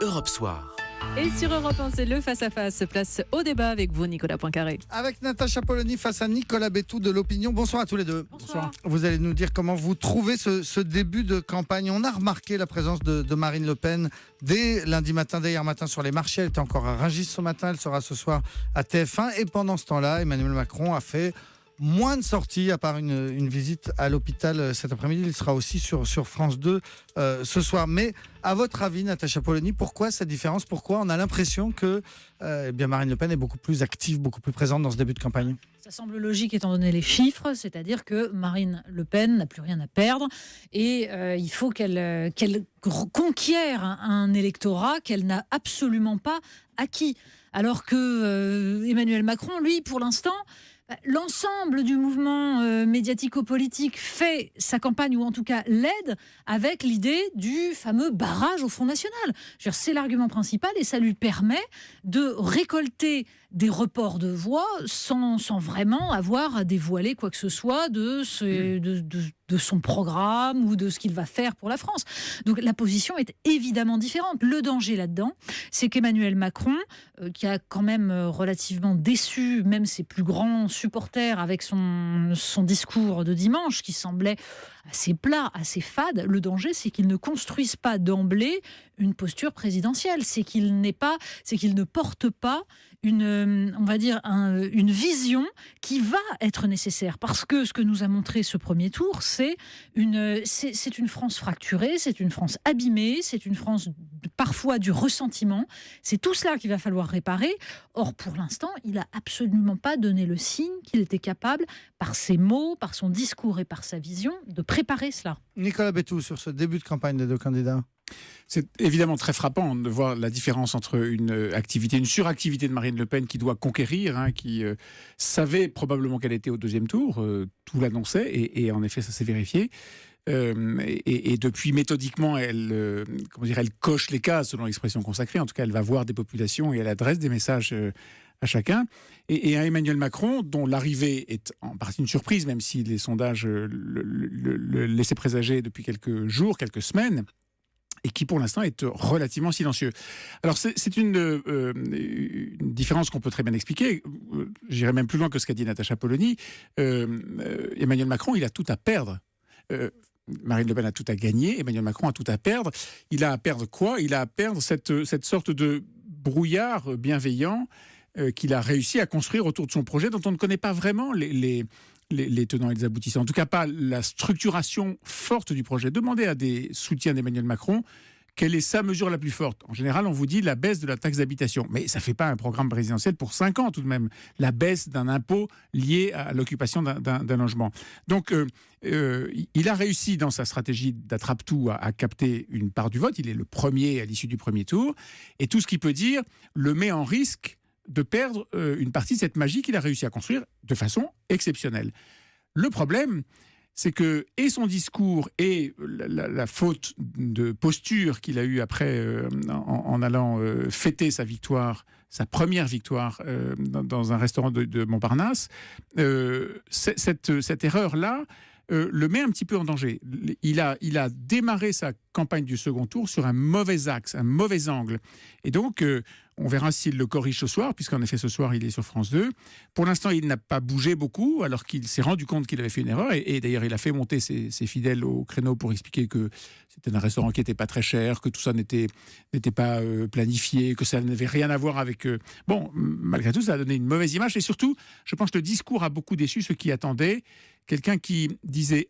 Europe Soir. Et sur Europe 1, c'est le face-à-face. Place au débat avec vous, Nicolas Poincaré. Avec Natacha Polony face à Nicolas Bétou de l'Opinion. Bonsoir à tous les deux. Bonsoir. Vous allez nous dire comment vous trouvez ce début de campagne. On a remarqué la présence de Marine Le Pen dès lundi matin, dès hier matin sur les marchés. Elle était encore à Rungis ce matin, elle sera ce soir à TF1. Et pendant ce temps-là, Emmanuel Macron a fait moins de sorties, à part une visite à l'hôpital cet après-midi. Il sera aussi sur France 2 ce soir. Mais à votre avis, Natacha Polony, pourquoi cette différence ? Pourquoi on a l'impression que Marine Le Pen est beaucoup plus active, beaucoup plus présente dans ce début de campagne ? Ça semble logique étant donné les chiffres, c'est-à-dire que Marine Le Pen n'a plus rien à perdre et il faut qu'elle conquiert un électorat qu'elle n'a absolument pas acquis. Alors que Emmanuel Macron, lui, pour l'instant, l'ensemble du mouvement médiatico-politique fait sa campagne, ou en tout cas l'aide, avec l'idée du fameux barrage au Front National. C'est l'argument principal et ça lui permet de récolter des reports de voix sans vraiment avoir à dévoiler quoi que ce soit de son programme ou de ce qu'il va faire pour la France. Donc la position est évidemment différente. Le danger là-dedans, c'est qu'Emmanuel Macron, qui a quand même relativement déçu même ses plus grands supporters avec son discours de dimanche, qui semblait assez plat, assez fade, le danger, c'est qu'il ne construise pas d'emblée une posture présidentielle. C'est qu'il ne porte pas une vision qui va être nécessaire. Parce que ce que nous a montré ce premier tour, c'est une France fracturée, c'est une France abîmée, c'est une France parfois du ressentiment. C'est tout cela qu'il va falloir réparer. Or, pour l'instant, il n'a absolument pas donné le signe qu'il était capable, par ses mots, par son discours et par sa vision, de préparer cela. Nicolas Bétou, sur ce début de campagne des deux candidats. C'est évidemment très frappant de voir la différence entre une suractivité de Marine Le Pen qui doit conquérir, qui savait probablement qu'elle était au deuxième tour, tout l'annonçait, et en effet ça s'est vérifié. Et depuis, méthodiquement, elle coche les cases selon l'expression consacrée. En tout cas, elle va voir des populations et elle adresse des messages à chacun. Et à Emmanuel Macron, dont l'arrivée est en partie une surprise, même si les sondages le laissaient présager depuis quelques jours, quelques semaines, et qui pour l'instant est relativement silencieux. Alors c'est une différence qu'on peut très bien expliquer. J'irai même plus loin que ce qu'a dit Natacha Polony. Emmanuel Macron, il a tout à perdre. Marine Le Pen a tout à gagner, Emmanuel Macron a tout à perdre. Il a à perdre quoi ? Il a à perdre cette sorte de brouillard bienveillant qu'il a réussi à construire autour de son projet, dont on ne connaît pas vraiment les tenants et les aboutissants. En tout cas, pas la structuration forte du projet. Demandez à des soutiens d'Emmanuel Macron quelle est sa mesure la plus forte. En général, on vous dit la baisse de la taxe d'habitation. Mais ça ne fait pas un programme présidentiel pour 5 ans tout de même. La baisse d'un impôt lié à l'occupation d'un logement. Donc, il a réussi dans sa stratégie d'attrape-tout à capter une part du vote. Il est le premier à l'issue du premier tour. Et tout ce qu'il peut dire le met en risque de perdre une partie de cette magie qu'il a réussi à construire de façon exceptionnelle. Le problème, c'est que et son discours et la faute de posture qu'il a eue après en allant fêter sa victoire, sa première victoire dans un restaurant de Montparnasse, cette erreur-là le met un petit peu en danger. Il a démarré sa campagne du second tour sur un mauvais axe, un mauvais angle. Et donc, on verra s'il le corrige ce soir, puisqu'en effet, ce soir, il est sur France 2. Pour l'instant, il n'a pas bougé beaucoup, alors qu'il s'est rendu compte qu'il avait fait une erreur. Et d'ailleurs, il a fait monter ses fidèles au créneau pour expliquer que c'était un restaurant qui n'était pas très cher, que tout ça n'était pas planifié, que ça n'avait rien à voir avec... Bon, malgré tout, ça a donné une mauvaise image. Et surtout, je pense que le discours a beaucoup déçu ceux qui attendaient. Quelqu'un qui disait,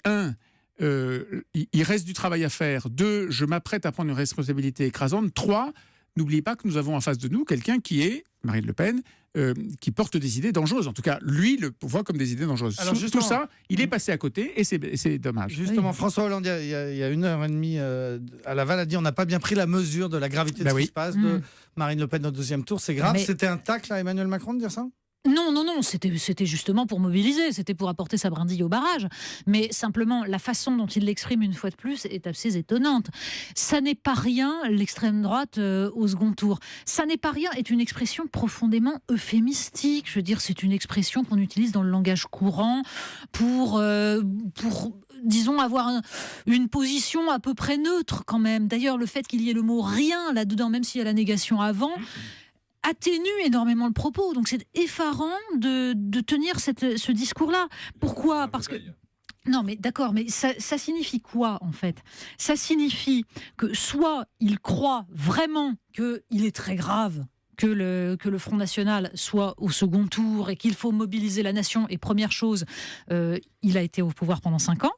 il reste du travail à faire. 2, je m'apprête à prendre une responsabilité écrasante. 3, n'oubliez pas que nous avons en face de nous quelqu'un qui est, Marine Le Pen, qui porte des idées dangereuses. En tout cas, lui le voit comme des idées dangereuses. Alors tout ça, il est passé à côté et c'est dommage. Justement, oui. François Hollande, il y a 1h30 à Laval, a dit on n'a pas bien pris la mesure de la gravité de ce qui se passe, de Marine Le Pen au deuxième tour. C'est grave. C'était un tacle à Emmanuel Macron de dire ça ? Non, c'était justement pour mobiliser, c'était pour apporter sa brindille au barrage. Mais simplement, la façon dont il l'exprime une fois de plus est assez étonnante. Ça n'est pas rien, l'extrême droite au second tour. Ça n'est pas rien est une expression profondément euphémistique. Je veux dire, c'est une expression qu'on utilise dans le langage courant pour disons, avoir une position à peu près neutre quand même. D'ailleurs, le fait qu'il y ait le mot « rien » là-dedans, même s'il y a la négation avant, atténue énormément le propos. Donc c'est effarant de tenir ce discours-là. Pourquoi ? Parce que... Non, mais d'accord, mais ça signifie quoi, en fait ? Ça signifie que soit il croit vraiment qu'il est très grave que le Front National soit au second tour et qu'il faut mobiliser la nation. Et première chose, il a été au pouvoir pendant 5 ans.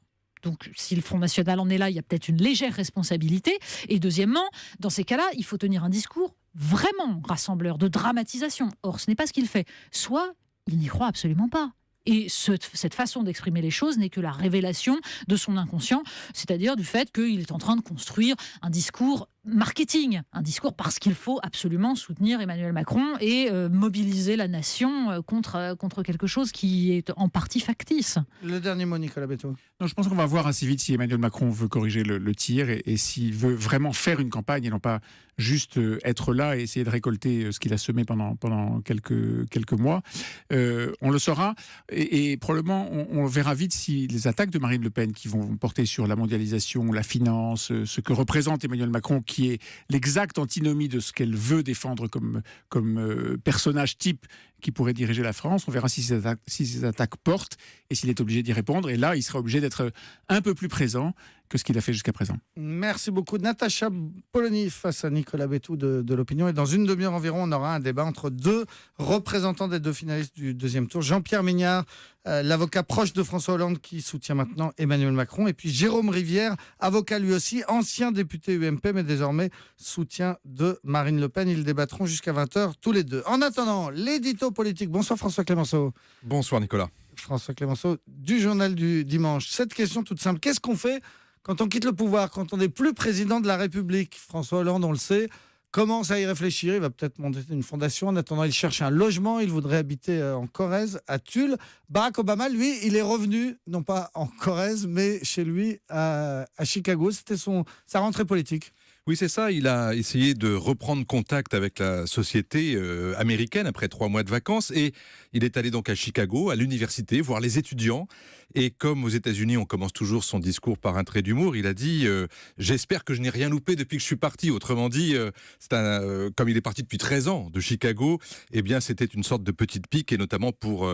Donc, si le Front National en est là, il y a peut-être une légère responsabilité. Et deuxièmement, dans ces cas-là, il faut tenir un discours vraiment rassembleur, de dramatisation. Or, ce n'est pas ce qu'il fait. Soit il n'y croit absolument pas. Et cette façon d'exprimer les choses n'est que la révélation de son inconscient, c'est-à-dire du fait qu'il est en train de construire un discours marketing, un discours parce qu'il faut absolument soutenir Emmanuel Macron et mobiliser la nation contre quelque chose qui est en partie factice. Le dernier mot, Nicolas Bétaux. Non, je pense qu'on va voir assez vite si Emmanuel Macron veut corriger le tir et s'il veut vraiment faire une campagne et non pas juste être là et essayer de récolter ce qu'il a semé pendant quelques mois. On le saura et probablement on verra vite si les attaques de Marine Le Pen qui vont porter sur la mondialisation, la finance, ce que représente Emmanuel Macron, qui est l'exacte antinomie de ce qu'elle veut défendre comme personnage type qui pourrait diriger la France. On verra si ces attaques portent et s'il est obligé d'y répondre. Et là, il sera obligé d'être un peu plus présent que ce qu'il a fait jusqu'à présent. Merci beaucoup. Natacha Polony face à Nicolas Bétaux de l'Opinion. Et dans une demi-heure environ, on aura un débat entre 2 représentants des 2 finalistes du deuxième tour. Jean-Pierre Mignard, l'avocat proche de François Hollande qui soutient maintenant Emmanuel Macron. Et puis Jérôme Rivière, avocat lui aussi, ancien député UMP, mais désormais soutien de Marine Le Pen. Ils débattront jusqu'à 20h tous les deux. En attendant, l'édito politique. Bonsoir François Clémenceau. Bonsoir Nicolas. François Clémenceau du Journal du Dimanche. Cette question toute simple. Qu'est-ce qu'on fait quand on quitte le pouvoir, quand on n'est plus président de la République? François Hollande, on le sait, commence à y réfléchir. Il va peut-être monter une fondation. En attendant, il cherche un logement. Il voudrait habiter en Corrèze, à Tulle. Barack Obama, lui, il est revenu, non pas en Corrèze, mais chez lui, à Chicago. C'était sa rentrée politique. Oui, c'est ça. Il a essayé de reprendre contact avec la société américaine après 3 mois de vacances et il est allé donc à Chicago, à l'université, voir les étudiants. Et comme aux États-Unis, on commence toujours son discours par un trait d'humour, il a dit « J'espère que je n'ai rien loupé depuis que je suis parti ». Autrement dit, comme il est parti depuis 13 ans de Chicago, eh bien, c'était une sorte de petite pique, et notamment pour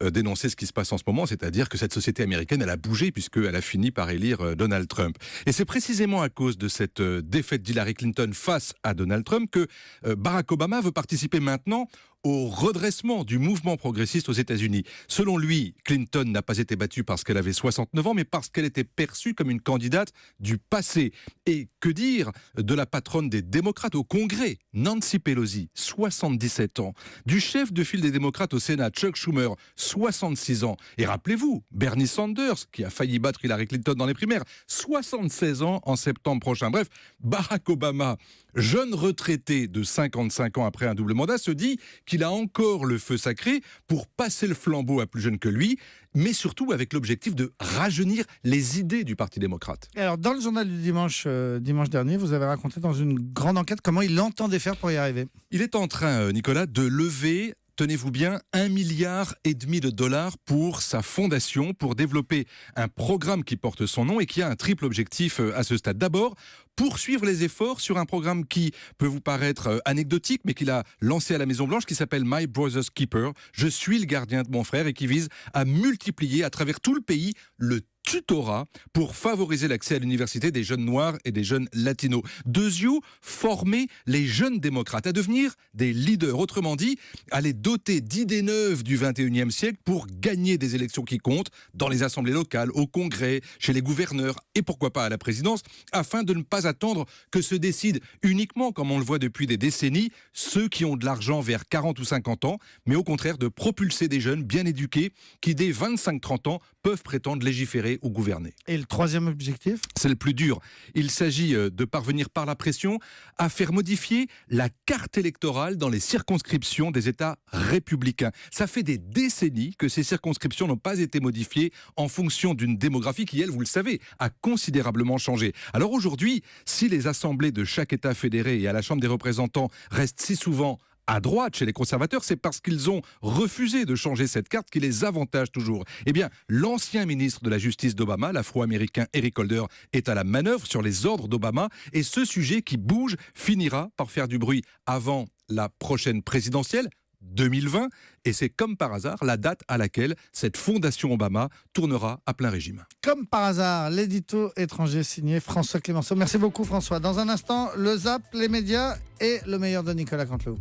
dénoncer ce qui se passe en ce moment, c'est-à-dire que cette société américaine, elle a bougé puisqu'elle a fini par élire Donald Trump. Et c'est précisément à cause de cette défaite d'Hillary Clinton face à Donald Trump que Barack Obama veut participer maintenant au redressement du mouvement progressiste aux États-Unis. Selon lui, Clinton n'a pas été battue parce qu'elle avait 69 ans, mais parce qu'elle était perçue comme une candidate du passé. Et que dire de la patronne des démocrates au Congrès, Nancy Pelosi, 77 ans, du chef de file des démocrates au Sénat, Chuck Schumer, 66 ans. Et rappelez-vous, Bernie Sanders, qui a failli battre Hillary Clinton dans les primaires, 76 ans en septembre prochain. Bref, Barack Obama, jeune retraité de 55 ans après un double mandat, se dit qu'il a encore le feu sacré pour passer le flambeau à plus jeune que lui, mais surtout avec l'objectif de rajeunir les idées du Parti démocrate. Alors, dans le Journal du Dimanche, dimanche dernier, vous avez raconté dans une grande enquête comment il entendait faire pour y arriver. Il est en train, Nicolas, de lever... tenez-vous bien, $1,5 milliard pour sa fondation, pour développer un programme qui porte son nom et qui a un triple objectif à ce stade. D'abord, poursuivre les efforts sur un programme qui peut vous paraître anecdotique, mais qu'il a lancé à la Maison-Blanche, qui s'appelle My Brother's Keeper. Je suis le gardien de mon frère, et qui vise à multiplier à travers tout le pays le tutorat pour favoriser l'accès à l'université des jeunes noirs et des jeunes latinos. Deuxièmement, former les jeunes démocrates à devenir des leaders. Autrement dit, à les doter d'idées neuves du 21e siècle pour gagner des élections qui comptent dans les assemblées locales, au Congrès, chez les gouverneurs et pourquoi pas à la présidence, afin de ne pas pas attendre que se décident uniquement, comme on le voit depuis des décennies, ceux qui ont de l'argent vers 40 ou 50 ans, mais au contraire de propulser des jeunes bien éduqués qui, dès 25-30 ans, peuvent prétendre légiférer ou gouverner. Et le troisième objectif ? C'est le plus dur. Il s'agit de parvenir par la pression à faire modifier la carte électorale dans les circonscriptions des États républicains. Ça fait des décennies que ces circonscriptions n'ont pas été modifiées en fonction d'une démographie qui, elle, vous le savez, a considérablement changé. Alors aujourd'hui, si les assemblées de chaque État fédéré et à la Chambre des représentants restent si souvent à droite chez les conservateurs, c'est parce qu'ils ont refusé de changer cette carte qui les avantage toujours. Eh bien, l'ancien ministre de la Justice d'Obama, l'Afro-Américain Eric Holder, est à la manœuvre sur les ordres d'Obama et ce sujet qui bouge finira par faire du bruit avant la prochaine présidentielle 2020 et c'est comme par hasard la date à laquelle cette fondation Obama tournera à plein régime. Comme par hasard, l'édito étranger signé François Clémenceau. Merci beaucoup François. Dans un instant, le ZAP, les médias et le meilleur de Nicolas Canteloup.